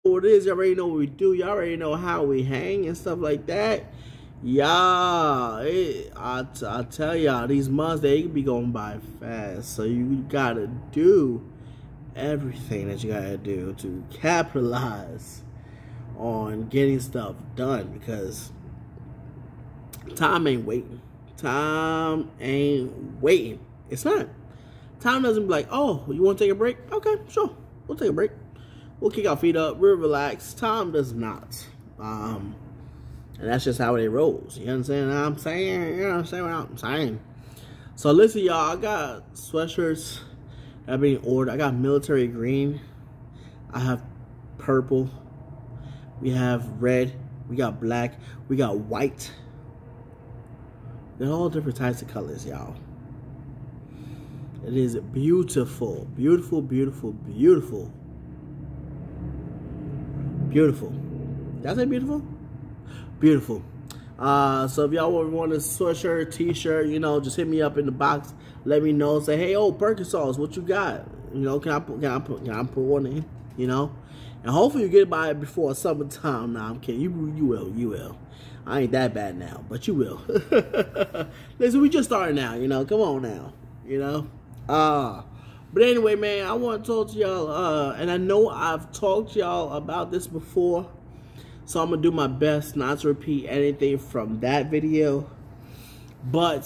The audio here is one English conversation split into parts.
what it is. You already know what we do. You already know how we hang and stuff like that. Yeah, I tell y'all, these months, they be going by fast. So you gotta do everything that you gotta do to capitalize on getting stuff done, because time ain't waiting. Time ain't waiting. It's not. Time doesn't be like, oh, you want to take a break? Okay, sure. We'll take a break. We'll kick our feet up. We'll relax. Time does not. And that's just how it rolls. You understand what I'm saying? You understand what I'm saying? So listen, y'all. I got sweatshirts that are being ordered. I got military green. I have purple. We have red. We got black. We got white. They're all different types of colors, y'all. It is beautiful. Beautiful, beautiful, beautiful. Beautiful. Did I say beautiful? Beautiful. So if y'all want a sweatshirt, t-shirt, you know, just hit me up in the box. Let me know. Say, hey, Perkins sauce, what you got? You know, can I put one in? You know, and hopefully you get by it before summertime. Nah, I'm kidding. You will. I ain't that bad now, but you will. Listen, we just started now. You know, come on now. You know. But anyway, man, I want to talk to y'all, and I know I've talked to y'all about this before, so I'm going to do my best not to repeat anything from that video, but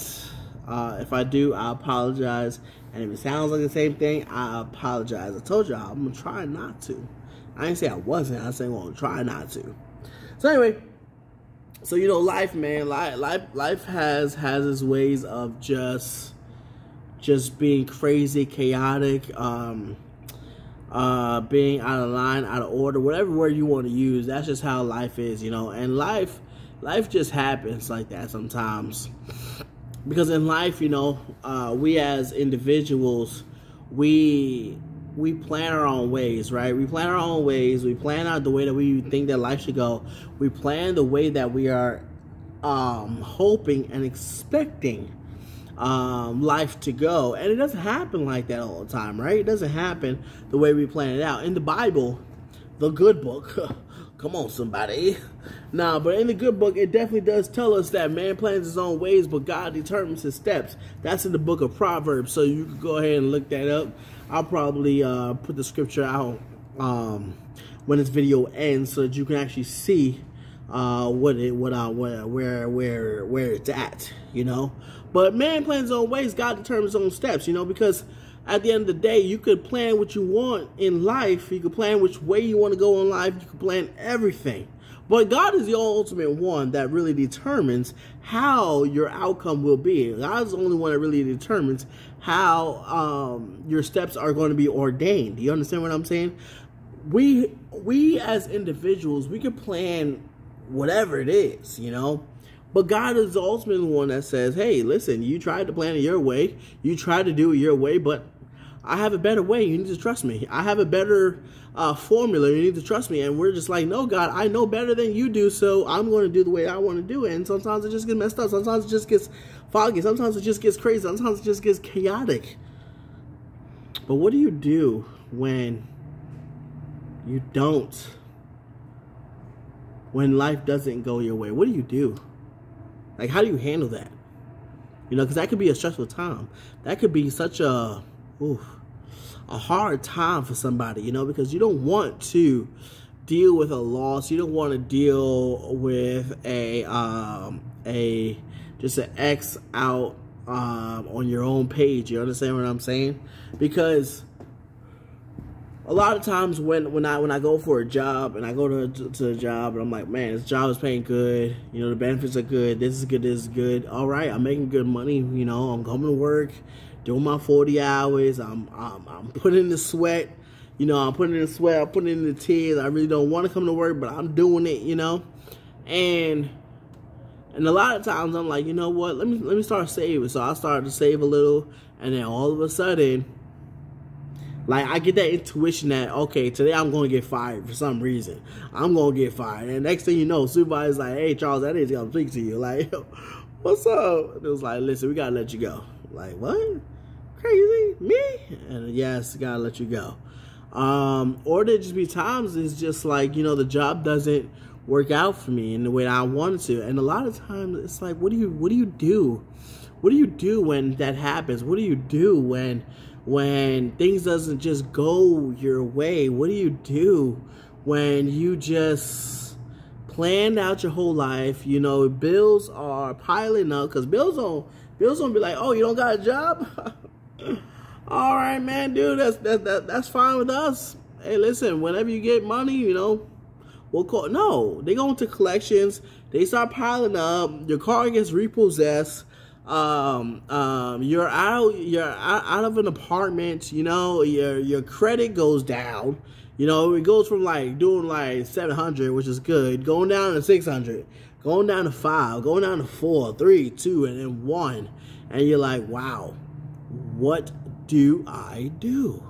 if I do, I apologize, and if it sounds like the same thing, I apologize. I told y'all, I'm going to try not to. I didn't say I wasn't, I said I'm going to try not to. So anyway, so you know, life, man, life has its ways of just being crazy, chaotic, being out of line, out of order, whatever word you want to use. That's just how life is, you know. And life just happens like that sometimes. Because in life, you know, we as individuals, we plan our own ways, right? We plan our own ways. We plan out the way that we think that life should go. We plan the way that we are hoping and expecting life to go, and it doesn't happen like that all the time, right? It doesn't happen the way we plan it out. In the Bible, the good book, come on somebody, but in the good book, it definitely does tell us that man plans his own ways, but God determines his steps. That's in the book of Proverbs, so you can go ahead and look that up. I'll probably put the scripture out when this video ends, so that you can actually see where it's at, you know. But man plans his own ways, God determines his own steps, you know, because at the end of the day, you could plan what you want in life. You could plan which way you want to go in life. You could plan everything. But God is the ultimate one that really determines how your outcome will be. God is the only one that really determines how your steps are going to be ordained. Do you understand what I'm saying? We as individuals, we can plan whatever it is, you know. But God is the ultimate one that says, hey, listen, you tried to plan it your way. You tried to do it your way, but I have a better way. You need to trust me. I have a better formula. You need to trust me. And we're just like, no, God, I know better than you do, so I'm going to do the way I want to do it. And sometimes it just gets messed up. Sometimes it just gets foggy. Sometimes it just gets crazy. Sometimes it just gets chaotic. But what do you do when you don't? When life doesn't go your way? What do you do? Like, how do you handle that? You know, because that could be a stressful time. That could be such a hard time for somebody, you know, because you don't want to deal with a loss. You don't want to deal with just an X out on your own page. You understand what I'm saying? Because a lot of times when I go for a job and I go to a job and I'm like, man, this job is paying good, you know, the benefits are good, this is good, all right, I'm making good money, you know, I'm coming to work, doing my 40 hours, I'm putting in the sweat, you know, I'm putting in the sweat, I'm putting in the tears, I really don't want to come to work, but I'm doing it, you know, and a lot of times I'm like, you know what, let me start saving. So I started to save a little, and then all of a sudden, like, I get that intuition that, okay, today I'm going to get fired for some reason. I'm going to get fired. And next thing you know, supervisor's like, hey, Charles, that is going to speak to you. Like, what's up? And it was like, listen, we got to let you go. Like, what? Crazy? Me? And yes, got to let you go. Or there just be times it's just like, the job doesn't work out for me in the way that I wanted to. And a lot of times it's like, what do you do? What do you do when that happens? What do you do when things doesn't just go your way? What do you do when you just planned out your whole life? Bills are piling up, because bills don't be like, oh, you don't got a job? All right, man, dude, that's fine with us. Hey, listen, whenever you get money, we'll call. No, they go into collections. They start piling up. Your car gets repossessed. You're out of an apartment. Your credit goes down. It goes from like doing like 700, which is good, going down to 600, going down to 5, going down to 4, 3, 2, and then 1, and you're like, wow, what do I do?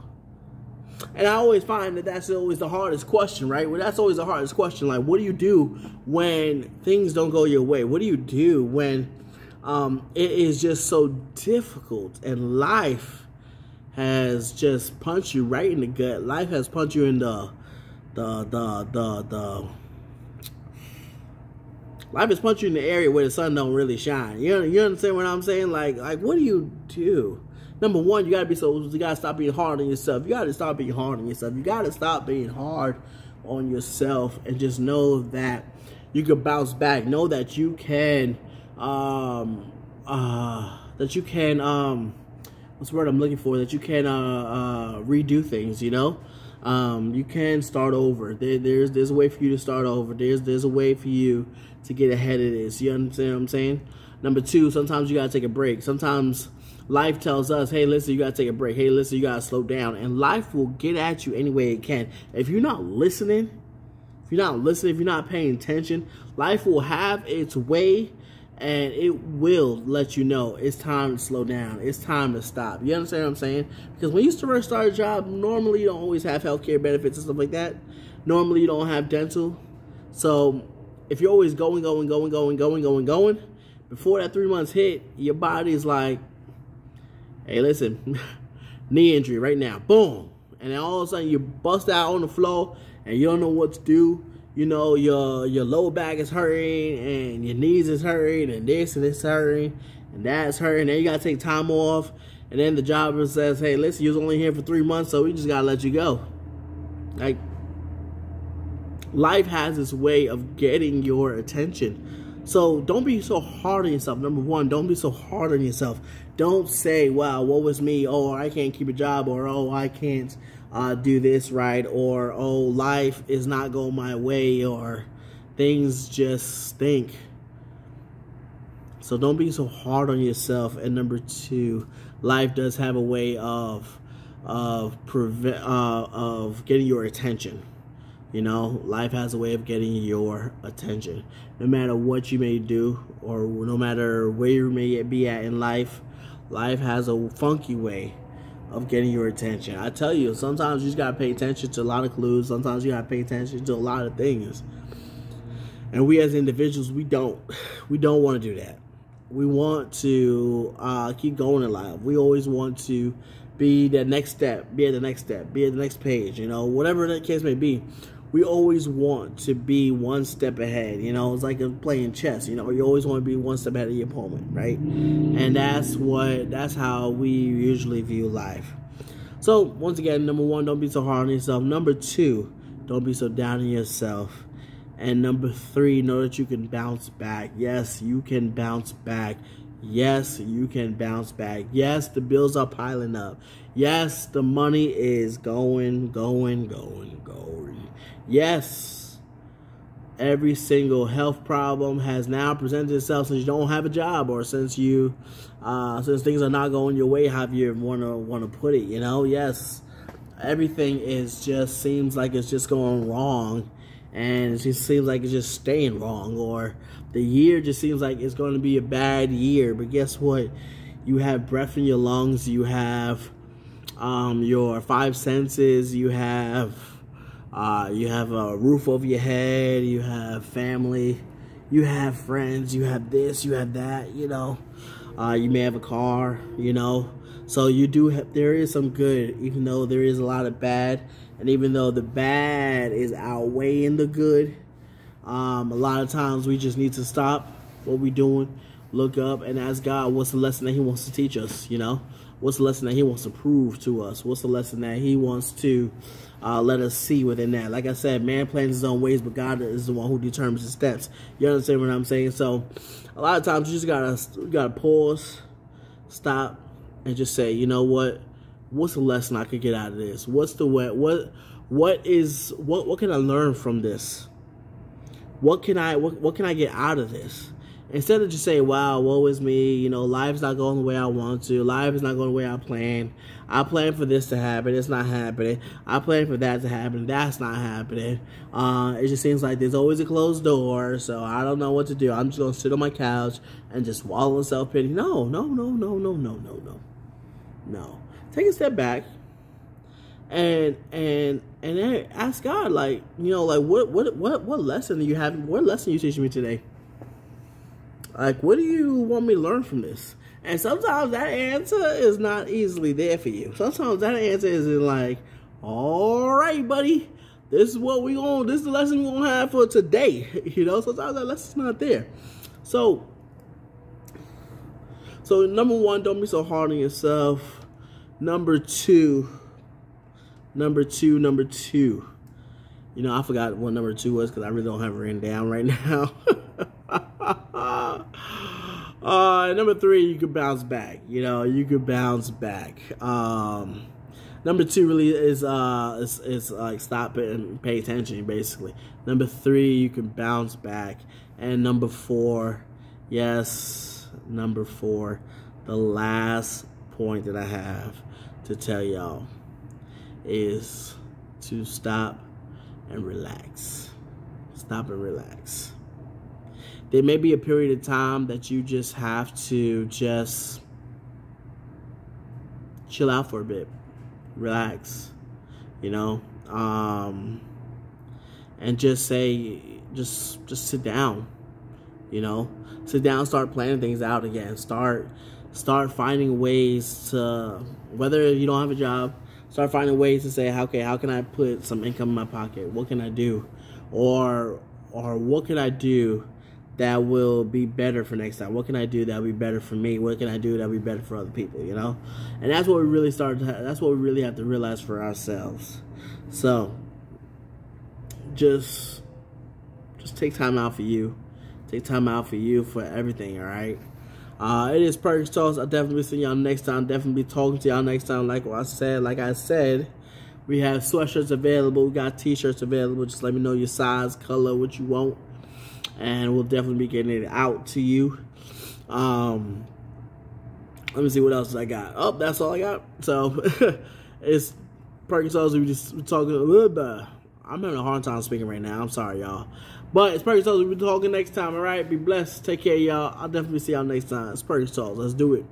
And I always find that that's always the hardest question, right? Well, that's always the hardest question. Like, what do you do when things don't go your way? What do you do when it is just so difficult and life has just punched you right in the gut? Life has punched you in the life has punched you in the area where the sun don't really shine. You understand what I'm saying? Like what do you do? Number one, you gotta stop being hard on yourself. You gotta stop being hard on yourself. You gotta stop being hard on yourself and just know that you can bounce back. Know that you can what's the word I'm looking for? That you can redo things, you can start over. There's a way for you to start over. There's a way for you to get ahead of this. You understand what I'm saying? Number two, sometimes you gotta take a break. Sometimes life tells us, hey, listen, you gotta take a break. Hey, listen, you gotta slow down. And life will get at you any way it can. If you're not listening, if you're not paying attention, life will have its way, and it will let you know it's time to slow down. It's time to stop. You understand what I'm saying? Because when you first start a job, normally you don't always have healthcare benefits and stuff like that. Normally you don't have dental. So if you're always going, before that 3 months hit, your body's like, hey, listen, knee injury right now. Boom. And then all of a sudden you bust out on the floor and you don't know what to do. Your lower back is hurting and your knees is hurting and this hurting and that's hurting. Then you got to take time off. And then the jobber says, hey, listen, you was only here for 3 months, so we just got to let you go. Like, life has its way of getting your attention. So don't be so hard on yourself. Number one, don't be so hard on yourself. Don't say, wow, what was me? Oh, I can't keep a job, or oh, I can't do this right, or oh, life is not going my way, or things just stink. So don't be so hard on yourself. And number two, life does have a way of getting your attention. Life has a way of getting your attention. No matter what you may do, or no matter where you may be at in life, life has a funky way of getting your attention. I tell you, sometimes you just gotta pay attention to a lot of clues. Sometimes you gotta pay attention to a lot of things. And we as individuals, we don't want to do that. We want to keep going in life. We always want to be the next step, be at the next step, be at the next page, whatever the case may be. We always want to be one step ahead. It's like playing chess. You always want to be one step ahead of your opponent, right? And that's how we usually view life. So once again, number one, don't be so hard on yourself. Number two, don't be so down on yourself. And number three, know that you can bounce back. Yes, you can bounce back. Yes, you can bounce back. Yes, the bills are piling up. Yes, the money is going. Yes, every single health problem has now presented itself since you don't have a job, or since things are not going your way, how you want to put it. Yes, everything seems like it's just going wrong, and it just seems like it's just staying wrong, or the year just seems like it's going to be a bad year. But guess what? You have breath in your lungs. You have your five senses. You have a roof over your head. You have family. You have friends. You have this. You have that. You may have a car. So you do have. There is some good, even though there is a lot of bad. And even though the bad is outweighing the good, a lot of times we just need to stop what we're doing, look up, and ask God, what's the lesson that He wants to teach us, you know? What's the lesson that He wants to prove to us? What's the lesson that He wants to let us see within that? Like I said, man plans his own ways, but God is the one who determines his steps. You understand what I'm saying? So a lot of times you just gotta pause, stop, and just say, you know what? What's the lesson I could get out of this? What's the way? What can I learn from this? What can I get out of this? Instead of just saying, wow, woe is me, you know, life's not going the way I want to. Life is not going the way I planned. I planned for this to happen. It's not happening. I planned for that to happen. That's not happening. It just seems like there's always a closed door, so I don't know what to do. I'm just going to sit on my couch and just wallow in self-pity. No. Take a step back and then ask God, like, you know, like, what lesson do you have? What lesson are you teaching me today? Like, what do you want me to learn from this? And sometimes that answer is not easily there for you. Sometimes that answer is like, all right, buddy, this is the lesson we're going to have for today. You know, sometimes that lesson's not there. So number one, don't be so hard on yourself. Number two. You know, I forgot what number 2 was because I really don't have it written down right now. Number 3, you could bounce back. You know, you could bounce back. Number 2 really is like stop it and pay attention, basically. Number 3, you can bounce back. And number 4, number 4, the last point that I have to tell y'all is to stop and relax. Stop and relax. There may be a period of time that you just have to just chill out for a bit, relax, you know, and just sit down, you know, start planning things out again, start finding ways to, whether you don't have a job, start finding ways to say, okay, how can I put some income in my pocket? What can I do? Or what can I do that will be better for next time? What can I do that will be better for me? What can I do that will be better for other people, you know? And that's what we really that's what we really have to realize for ourselves. So just take time out for you. Take time out for you for everything, all right? It is Perkins Talks. I'll definitely be seeing y'all next time. Definitely be talking to y'all next time. Like I said, we have sweatshirts available. We got t-shirts available. Just let me know your size, color, what you want, and we'll definitely be getting it out to you. Let me see what else I got. Oh, that's all I got. So it's Perkins Talks. We're talking a little bit. I'm having a hard time speaking right now. I'm sorry, y'all. But it's Perkins Talks. We'll be talking next time, all right? Be blessed. Take care, y'all. I'll definitely see y'all next time. It's Perkins Talks. Let's do it.